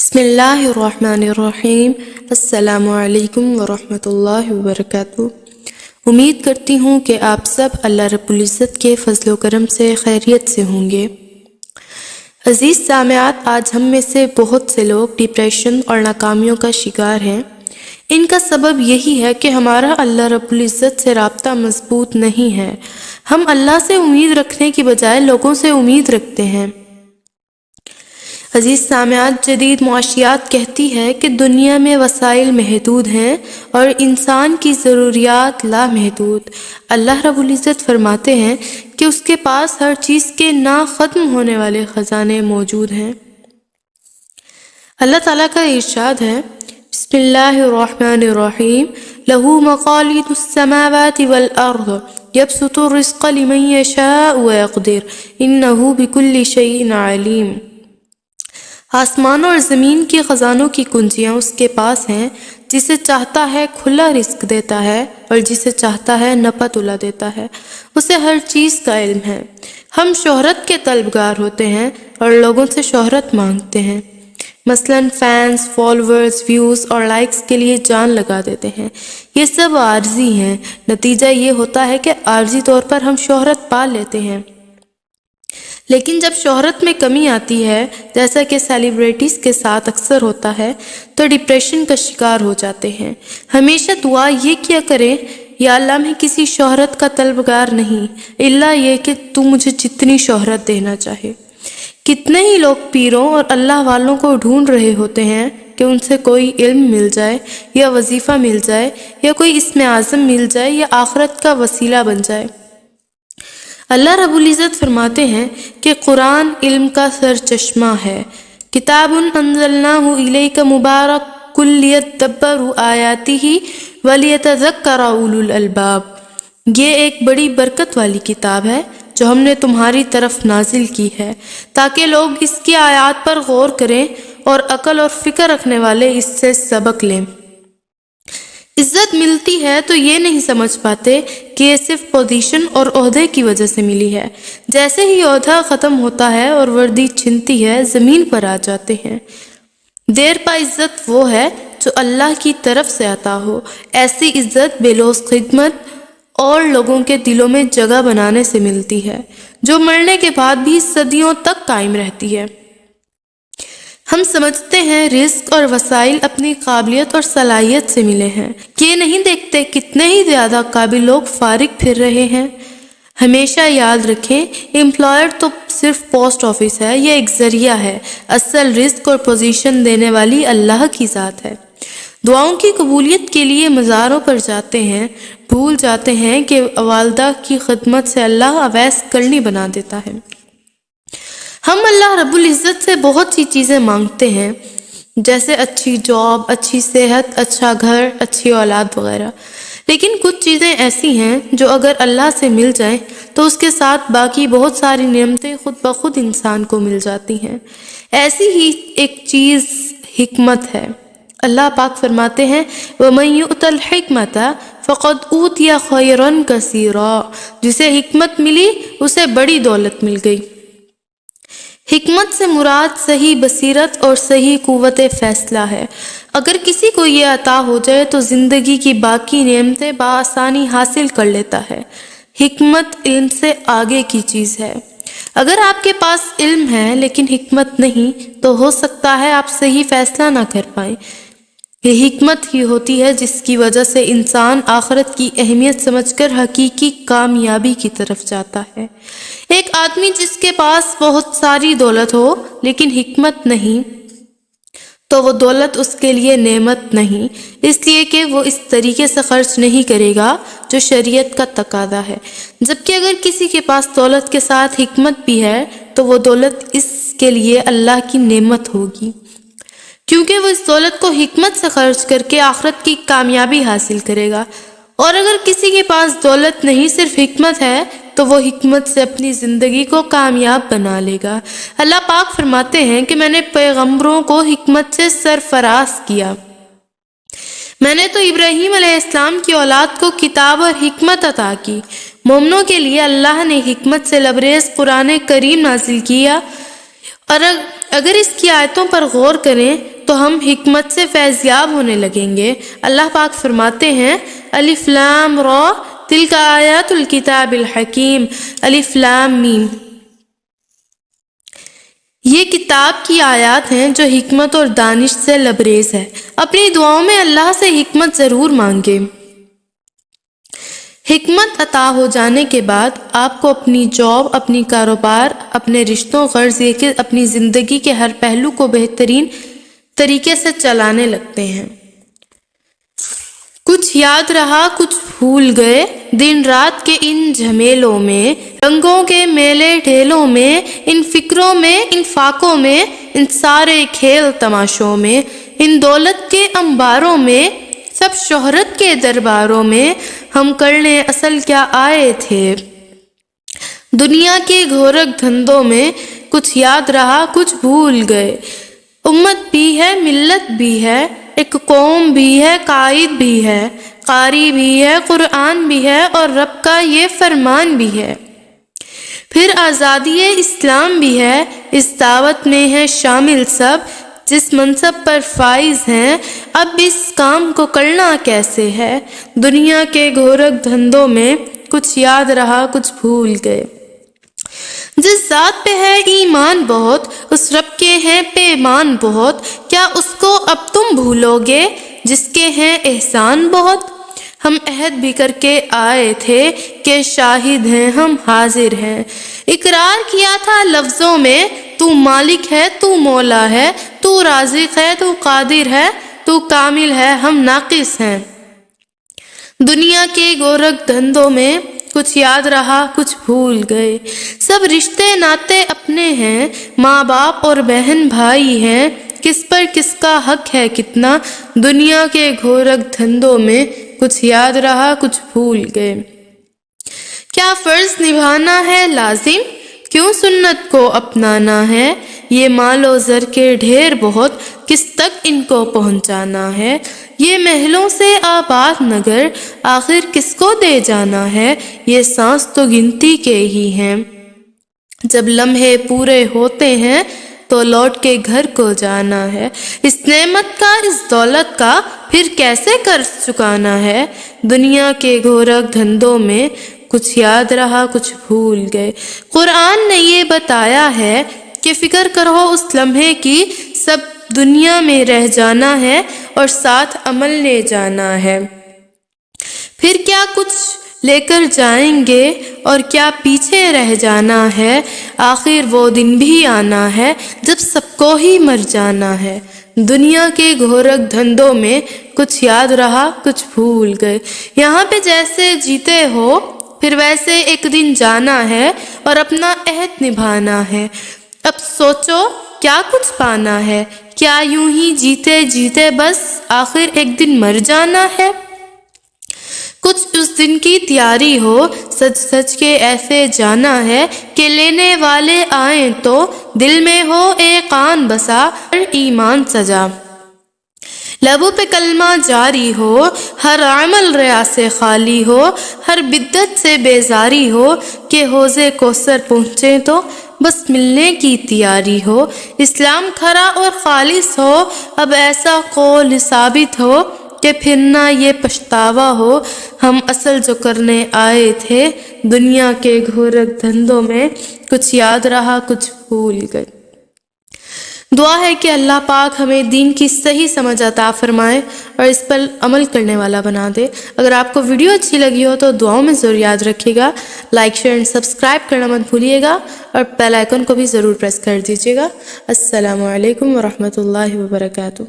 بسم اللہ الرحمن الرحیم۔ السلام علیکم ورحمۃ اللہ وبرکاتہ۔ امید کرتی ہوں کہ آپ سب اللہ رب العزت کے فضل و کرم سے خیریت سے ہوں گے۔ عزیز سامعات، آج ہم میں سے بہت سے لوگ ڈپریشن اور ناکامیوں کا شکار ہیں۔ ان کا سبب یہی ہے کہ ہمارا اللہ رب العزت سے رابطہ مضبوط نہیں ہے۔ ہم اللہ سے امید رکھنے کی بجائے لوگوں سے امید رکھتے ہیں۔ عزیز سامعات، جدید معاشیات کہتی ہے کہ دنیا میں وسائل محدود ہیں اور انسان کی ضروریات لامحدود۔ اللہ رب العزت فرماتے ہیں کہ اس کے پاس ہر چیز کے نہ ختم ہونے والے خزانے موجود ہیں۔ اللہ تعالیٰ کا ارشاد ہے، بسم اللہ الرحمن الرحیم، لَهُ مَقَالِيدُ السَّمَاوَاتِ وَالْأَرْضِ يَبْسُطُ الرِّزْقَ لِمَن يَشَاءُ وَيَقْدِرُ إِنَّهُ بِكُلِّ شَيْءٍ عَلِيمٌ۔ آسمانوں اور زمین کے خزانوں کی کنجیاں اس کے پاس ہیں، جسے چاہتا ہے کھلا رزق دیتا ہے اور جسے چاہتا ہے نپا تلا دیتا ہے۔ اسے ہر چیز کا علم ہے۔ ہم شہرت کے طلبگار ہوتے ہیں اور لوگوں سے شہرت مانگتے ہیں، مثلاً فینس، فالوورز، ویوز اور لائکس کے لیے جان لگا دیتے ہیں۔ یہ سب عارضی ہیں۔ نتیجہ یہ ہوتا ہے کہ عارضی طور پر ہم شہرت پا لیتے ہیں، لیکن جب شہرت میں کمی آتی ہے، جیسا کہ سیلیبریٹیز کے ساتھ اکثر ہوتا ہے، تو ڈپریشن کا شکار ہو جاتے ہیں۔ ہمیشہ دعا یہ کیا کریں، یا اللہ میں کسی شہرت کا طلبگار نہیں، الا یہ کہ تو مجھے جتنی شہرت دینا چاہے۔ کتنے ہی لوگ پیروں اور اللہ والوں کو ڈھونڈ رہے ہوتے ہیں کہ ان سے کوئی علم مل جائے، یا وظیفہ مل جائے، یا کوئی اسم اعظم مل جائے، یا آخرت کا وسیلہ بن جائے۔ اللہ رب العزت فرماتے ہیں کہ قرآن علم کا سرچشمہ ہے۔ کتاب انزلناہ الیک مبارک لیدبروا آیاتہ ولیتذکر اولو الالباب۔ یہ ایک بڑی برکت والی کتاب ہے جو ہم نے تمہاری طرف نازل کی ہے، تاکہ لوگ اس کی آیات پر غور کریں اور عقل اور فکر رکھنے والے اس سے سبق لیں۔ عزت ملتی ہے تو یہ نہیں سمجھ پاتے کہ یہ صرف پوزیشن اور عہدے کی وجہ سے ملی ہے۔ جیسے ہی عہدہ ختم ہوتا ہے اور وردی چھنتی ہے، زمین پر آ جاتے ہیں۔ دیر پا عزت وہ ہے جو اللہ کی طرف سے عطا ہو۔ ایسی عزت بے لوث خدمت اور لوگوں کے دلوں میں جگہ بنانے سے ملتی ہے، جو مرنے کے بعد بھی صدیوں تک قائم رہتی ہے۔ ہم سمجھتے ہیں رزق اور وسائل اپنی قابلیت اور صلاحیت سے ملے ہیں۔ یہ نہیں دیکھتے کتنے ہی زیادہ قابل لوگ فارغ پھر رہے ہیں۔ ہمیشہ یاد رکھیں، امپلائر تو صرف پوسٹ آفس ہے، یہ ایک ذریعہ ہے۔ اصل رزق اور پوزیشن دینے والی اللہ کی ذات ہے۔ دعاؤں کی قبولیت کے لیے مزاروں پر جاتے ہیں، بھول جاتے ہیں کہ والدہ کی خدمت سے اللہ اویس کرنی بنا دیتا ہے۔ ہم اللہ رب العزت سے بہت سی چیزیں مانگتے ہیں، جیسے اچھی جاب، اچھی صحت، اچھا گھر، اچھی اولاد وغیرہ، لیکن کچھ چیزیں ایسی ہیں جو اگر اللہ سے مل جائیں تو اس کے ساتھ باقی بہت ساری نعمتیں خود بخود انسان کو مل جاتی ہیں۔ ایسی ہی ایک چیز حکمت ہے۔ اللہ پاک فرماتے ہیں، وَمَن يُؤْتَ الْحِكْمَةَ فَقَدْ أُوتِيَ خَيْرًا كَثِيرًا۔ جسے حکمت ملی اسے بڑی دولت مل گئی۔ حکمت سے مراد صحیح بصیرت اور صحیح قوت فیصلہ ہے۔ اگر کسی کو یہ عطا ہو جائے تو زندگی کی باقی نعمتیں بآسانی حاصل کر لیتا ہے۔ حکمت علم سے آگے کی چیز ہے۔ اگر آپ کے پاس علم ہے لیکن حکمت نہیں تو ہو سکتا ہے آپ صحیح فیصلہ نہ کر پائیں۔ یہ حکمت ہی ہوتی ہے جس کی وجہ سے انسان آخرت کی اہمیت سمجھ کر حقیقی کامیابی کی طرف جاتا ہے۔ ایک آدمی جس کے پاس بہت ساری دولت ہو لیکن حکمت نہیں تو وہ دولت اس کے لیے نعمت نہیں، اس لیے کہ وہ اس طریقے سے خرچ نہیں کرے گا جو شریعت کا تقاضا ہے۔ جبکہ اگر کسی کے پاس دولت کے ساتھ حکمت بھی ہے تو وہ دولت اس کے لیے اللہ کی نعمت ہوگی، کیونکہ وہ اس دولت کو حکمت سے خرچ کر کے آخرت کی کامیابی حاصل کرے گا۔ اور اگر کسی کے پاس دولت نہیں، صرف حکمت ہے، تو وہ حکمت سے اپنی زندگی کو کامیاب بنا لے گا۔ اللہ پاک فرماتے ہیں کہ میں نے پیغمبروں کو حکمت سے سرفراز کیا۔ میں نے تو ابراہیم علیہ السلام کی اولاد کو کتاب اور حکمت عطا کی۔ مومنوں کے لیے اللہ نے حکمت سے لبریز قرآن کریم نازل کیا، اور اگر اس کی آیتوں پر غور کریں تو ہم حکمت سے فیضیاب ہونے لگیں گے۔ اللہ پاک فرماتے ہیں الف لام را تلک آیات الکتاب الحکیم، الف لام میم، یہ کتاب کی آیات ہیں جو حکمت اور دانش سے لبریز ہے۔ اپنی دعاؤں میں اللہ سے حکمت ضرور مانگے۔ حکمت عطا ہو جانے کے بعد آپ کو اپنی جاب، اپنی کاروبار، اپنے رشتوں، غرض یہ کہ اپنی زندگی کے ہر پہلو کو بہترین طریقے سے چلانے لگتے ہیں۔ کچھ یاد رہا کچھ بھول گئے، دن رات کے ان جھمیلوں میں، رنگوں کے میلے ڈھیلوں میں، ان فکروں میں، ان فاقوں میں، ان سارے کھیل تماشوں میں، ان دولت کے انباروں میں، سب شہرت کے درباروں میں، ہم کرنے اصل کیا آئے تھے؟ دنیا کے گھورک دھندوں میں کچھ یاد رہا کچھ بھول گئے۔ امت بھی ہے، ملت بھی ہے، ایک قوم بھی ہے، قائد بھی ہے، قاری بھی ہے، قرآن بھی ہے، اور رب کا یہ فرمان بھی ہے۔ پھر آزادی اسلام بھی ہے، اس دعوت میں ہے شامل سب، جس منصب پر فائز ہیں۔ اب اس کام کو کرنا کیسے ہے؟ دنیا کے گھورک دھندوں میں کچھ یاد رہا کچھ بھول گئے۔ جس ذات پہ ہے ایمان بہت، اس رب کے ہیں پیمان بہت، کیا اس کو اب تم بھولو گے جس کے ہیں احسان بہت؟ ہم عہد بھی کر کے آئے تھے کہ شاہد ہیں ہم حاضر ہیں، اقرار کیا تھا لفظوں میں، تو مالک ہے تو مولا ہے، تو رازق ہے تو قادر ہے، تو کامل ہے ہم ناقص ہیں۔ دنیا کے گورکھ دھندوں میں کچھ یاد رہا کچھ بھول گئے۔ سب رشتے ناتے اپنے ہیں، ماں باپ اور بہن بھائی ہیں، کس پر کس کا حق ہے کتنا؟ دنیا کے گھورکھ دھندوں میں کچھ یاد رہا کچھ بھول گئے۔ کیا فرض نبھانا ہے لازم؟ کیوں سنت کو اپنانا ہے؟ یہ مال و زر کے ڈھیر بہت، کس تک ان کو پہنچانا ہے؟ یہ محلوں سے آباد نگر، آخر کس کو دے جانا ہے؟ یہ سانس تو گنتی کے ہی ہیں، جب لمحے پورے ہوتے ہیں تو لوٹ کے گھر کو جانا ہے۔ اس نعمت کا، اس دولت کا پھر کیسے قرض چکانا ہے؟ دنیا کے گھورکھ دھندوں میں کچھ یاد رہا کچھ بھول گئے۔ قرآن نے یہ بتایا ہے کہ فکر کرو اس لمحے کی، سب دنیا میں رہ جانا ہے اور ساتھ عمل لے جانا ہے۔ پھر کیا کچھ لے کر جائیں گے اور کیا پیچھے رہ جانا ہے؟ آخر وہ دن بھی آنا ہے جب سب کو ہی مر جانا ہے۔ دنیا کے گھورکھ دھندوں میں کچھ یاد رہا کچھ بھول گئے۔ یہاں پہ جیسے جیتے ہو پھر ویسے ایک دن جانا ہے اور اپنا عہد نبھانا ہے۔ اب سوچو کیا کچھ پانا ہے؟ کیا یوں ہی جیتے جیتے بس آخر ایک دن مر جانا ہے؟ کچھ اس دن کی تیاری ہو، سج سج کے ایسے جانا ہے کہ لینے والے آئیں تو دل میں ہو ایک آن بسا، ہر ایمان سجا، لبوں پہ کلمہ جاری ہو، ہر عمل ریا سے خالی ہو، ہر بدعت سے بیزاری ہو، کہ حوض کوثر پہنچے تو بس ملنے کی تیاری ہو۔ اسلام کھرا اور خالص ہو، اب ایسا قول ثابت ہو کہ پھر نہ یہ پچھتاوا ہو، ہم اصل جو کرنے آئے تھے۔ دنیا کے گھورکھ دھندوں میں کچھ یاد رہا کچھ بھول گئے۔ دعا ہے کہ اللہ پاک ہمیں دین کی صحیح سمجھ عطا فرمائے اور اس پر عمل کرنے والا بنا دے۔ اگر آپ کو ویڈیو اچھی لگی ہو تو دعاؤں میں ضرور یاد رکھیے گا، لائک شیئر اینڈ سبسکرائب کرنا مت بھولیے گا، اور بیل آئیکن کو بھی ضرور پریس کر دیجیے گا۔ السلام علیکم ورحمۃ اللہ وبرکاتہ۔